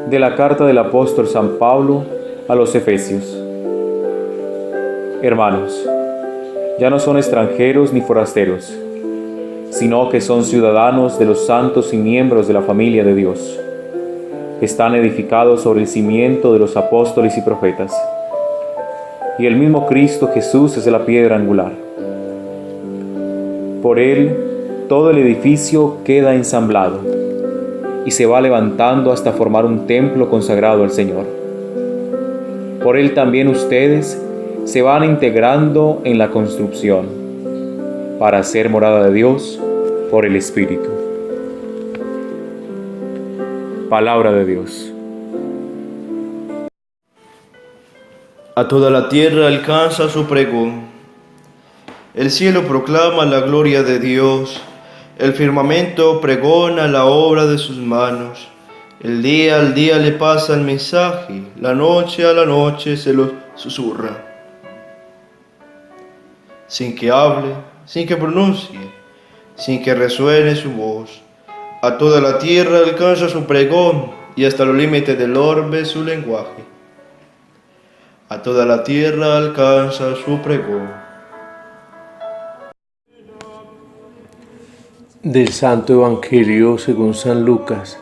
De la carta del apóstol San Pablo a los Efesios. Hermanos, ya no son extranjeros ni forasteros, sino que son ciudadanos de los santos y miembros de la familia de Dios. Están edificados sobre el cimiento de los apóstoles y profetas. Y el mismo Cristo Jesús es la piedra angular. Por él, todo el edificio queda ensamblado y se va levantando hasta formar un templo consagrado al Señor. Por él también ustedes se van integrando en la construcción para ser morada de Dios por el Espíritu. Palabra de Dios. A toda la tierra alcanza su pregón. El cielo proclama la gloria de Dios. El firmamento pregona la obra de sus manos. El día al día le pasa el mensaje, la noche a la noche se lo susurra. Sin que hable, sin que pronuncie, sin que resuene su voz. A toda la tierra alcanza su pregón y hasta los límites del orbe su lenguaje. A toda la tierra alcanza su pregón. Del Santo Evangelio según San Lucas.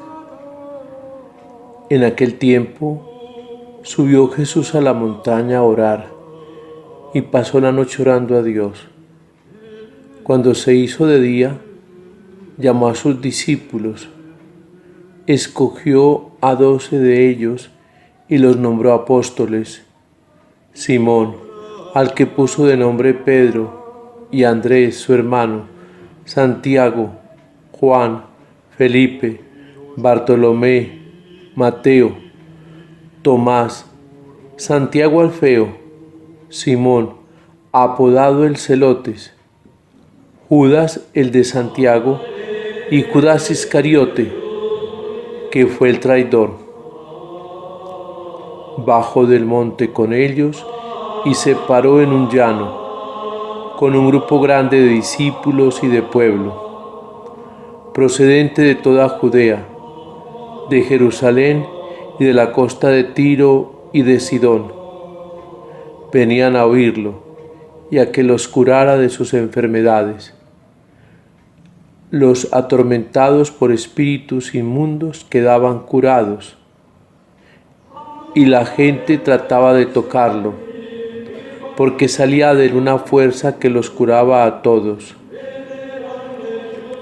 En aquel tiempo subió Jesús a la montaña a orar y pasó la noche orando a Dios. Cuando se hizo de día, llamó a sus discípulos, escogió a 12 de ellos y los nombró apóstoles: Simón, al que puso de nombre Pedro, y Andrés, su hermano, Santiago, Juan, Felipe, Bartolomé, Mateo, Tomás, Santiago Alfeo, Simón, apodado el Celotes, Judas el de Santiago y Judas Iscariote, que fue el traidor. Bajó del monte con ellos y se paró en un llano, con un grupo grande de discípulos y de pueblo, procedente de toda Judea, de Jerusalén y de la costa de Tiro y de Sidón. Venían a oírlo y a que los curara de sus enfermedades. Los atormentados por espíritus inmundos quedaban curados, y la gente trataba de tocarlo, porque salía de él una fuerza que los curaba a todos.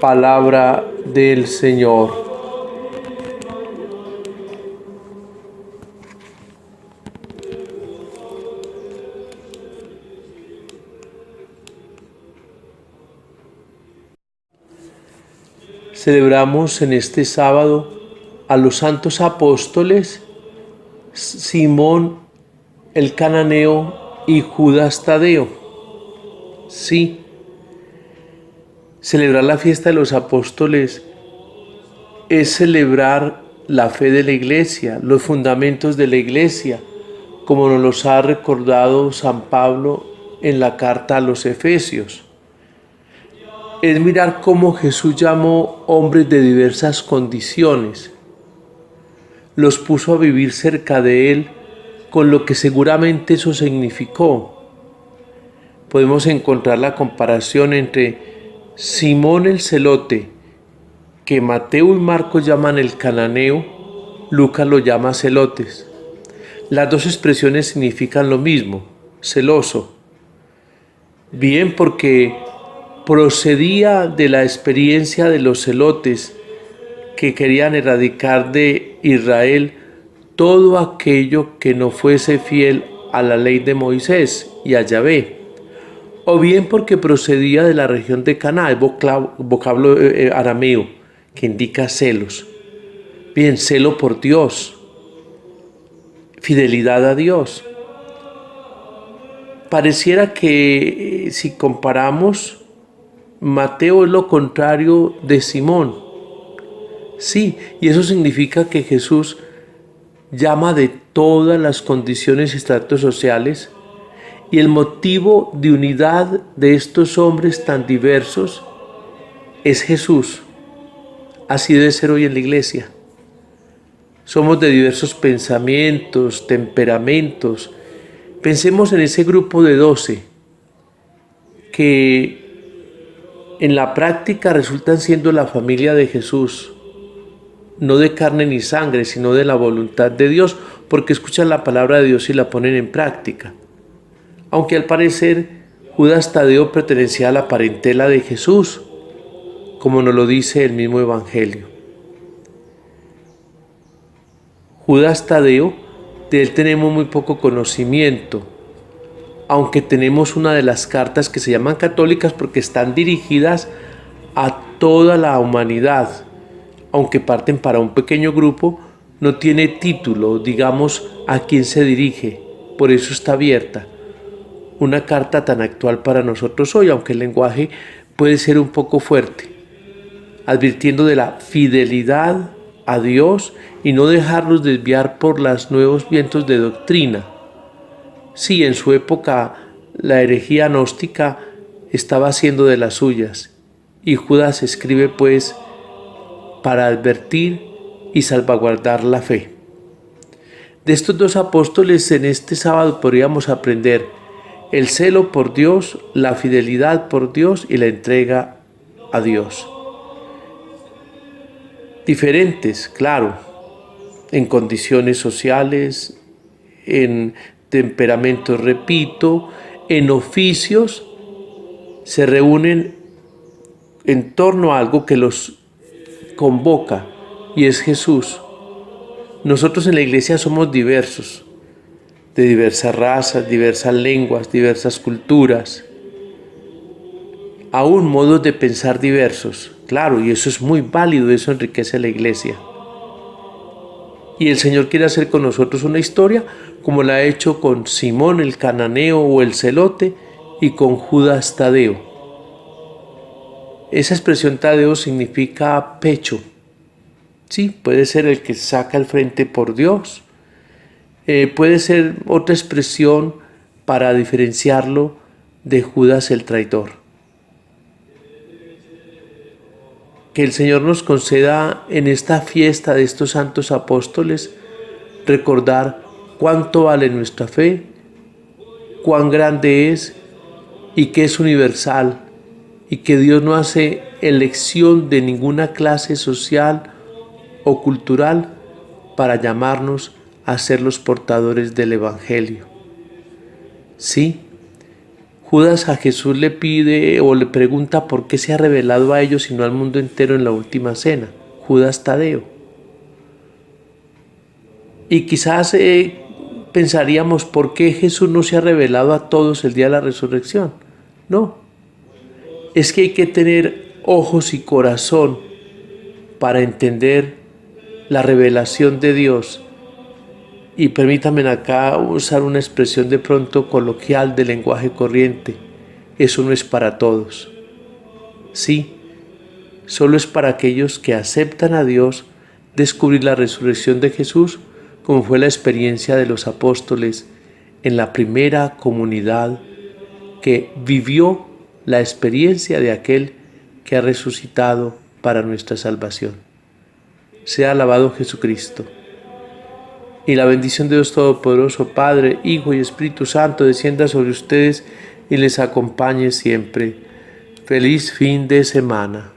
Palabra del Señor. Celebramos en este sábado a los santos apóstoles Simón el Cananeo y Judas Tadeo. Sí, celebrar la fiesta de los apóstoles es celebrar la fe de la Iglesia, los fundamentos de la Iglesia, como nos los ha recordado San Pablo en la carta a los Efesios. Es mirar cómo Jesús llamó hombres de diversas condiciones, los puso a vivir cerca de él, con lo que seguramente eso significó. Podemos encontrar la comparación entre Simón el Celote, que Mateo y Marcos llaman el cananeo, Lucas lo llama celotes. Las dos expresiones significan lo mismo, celoso. Bien, porque procedía de la experiencia de los celotes que querían erradicar de Israel todo aquello que no fuese fiel a la ley de Moisés y a Yahvé, o bien porque procedía de la región de Caná, el vocablo arameo, que indica celos. Bien, celo por Dios, fidelidad a Dios. Pareciera que si comparamos, Mateo es lo contrario de Simón. Sí, y eso significa que Jesús llama de todas las condiciones y estratos sociales, y el motivo de unidad de estos hombres tan diversos es Jesús. Así debe ser hoy en la Iglesia. somos de diversos pensamientos, temperamentos. Pensemos en ese grupo de 12 que en la práctica resultan siendo la familia de Jesús, no de carne ni sangre, sino de la voluntad de Dios, porque escuchan la palabra de Dios y la ponen en práctica. Aunque al parecer Judas Tadeo pertenecía a la parentela de Jesús, como nos lo dice el mismo Evangelio. Judas Tadeo, de él tenemos muy poco conocimiento, aunque tenemos una de las cartas que se llaman católicas porque están dirigidas a toda la humanidad, aunque parten para un pequeño grupo, no tiene título, digamos, a quién se dirige, por eso está abierta. Una carta tan actual para nosotros hoy, aunque el lenguaje puede ser un poco fuerte, advirtiendo de la fidelidad a Dios y no dejarnos desviar por los nuevos vientos de doctrina. Sí, en su época la herejía gnóstica estaba haciendo de las suyas, y Judas escribe pues para advertir y salvaguardar la fe. De estos dos apóstoles en este sábado podríamos aprender el celo por Dios, la fidelidad por Dios y la entrega a Dios. Diferentes, claro, en condiciones sociales, en temperamentos, repito, en oficios, se reúnen en torno a algo que los convoca y es Jesús. Nosotros en la iglesia somos diversos, de diversas razas, diversas lenguas, diversas culturas, aún modos de pensar diversos. Claro, y eso es muy válido, eso enriquece la iglesia. Y el Señor quiere hacer con nosotros una historia como la ha hecho con Simón el cananeo o el celote y con Judas Tadeo. Esa expresión Tadeo significa pecho. Sí, puede ser el que saca el frente por Dios. Puede ser otra expresión para diferenciarlo de Judas el traidor. Que el Señor nos conceda en esta fiesta de estos santos apóstoles recordar cuánto vale nuestra fe, cuán grande es y que es universal y que Dios no hace elección de ninguna clase social o cultural para llamarnos a ser los portadores del Evangelio. Sí, Judas a Jesús le pide o le pregunta por qué se ha revelado a ellos y no al mundo entero en la última cena. Judas Tadeo. Y quizás pensaríamos por qué Jesús no se ha revelado a todos el día de la resurrección. No, es que hay que tener ojos y corazón para entender la revelación de Dios. Y permítanme acá usar una expresión de pronto coloquial de lenguaje corriente. Eso no es para todos. Sí, solo es para aquellos que aceptan a Dios descubrir la resurrección de Jesús, como fue la experiencia de los apóstoles en la primera comunidad que vivió la experiencia de aquel que ha resucitado para nuestra salvación. Sea alabado Jesucristo. Y la bendición de Dios Todopoderoso, Padre, Hijo y Espíritu Santo, descienda sobre ustedes y les acompañe siempre. Feliz fin de semana.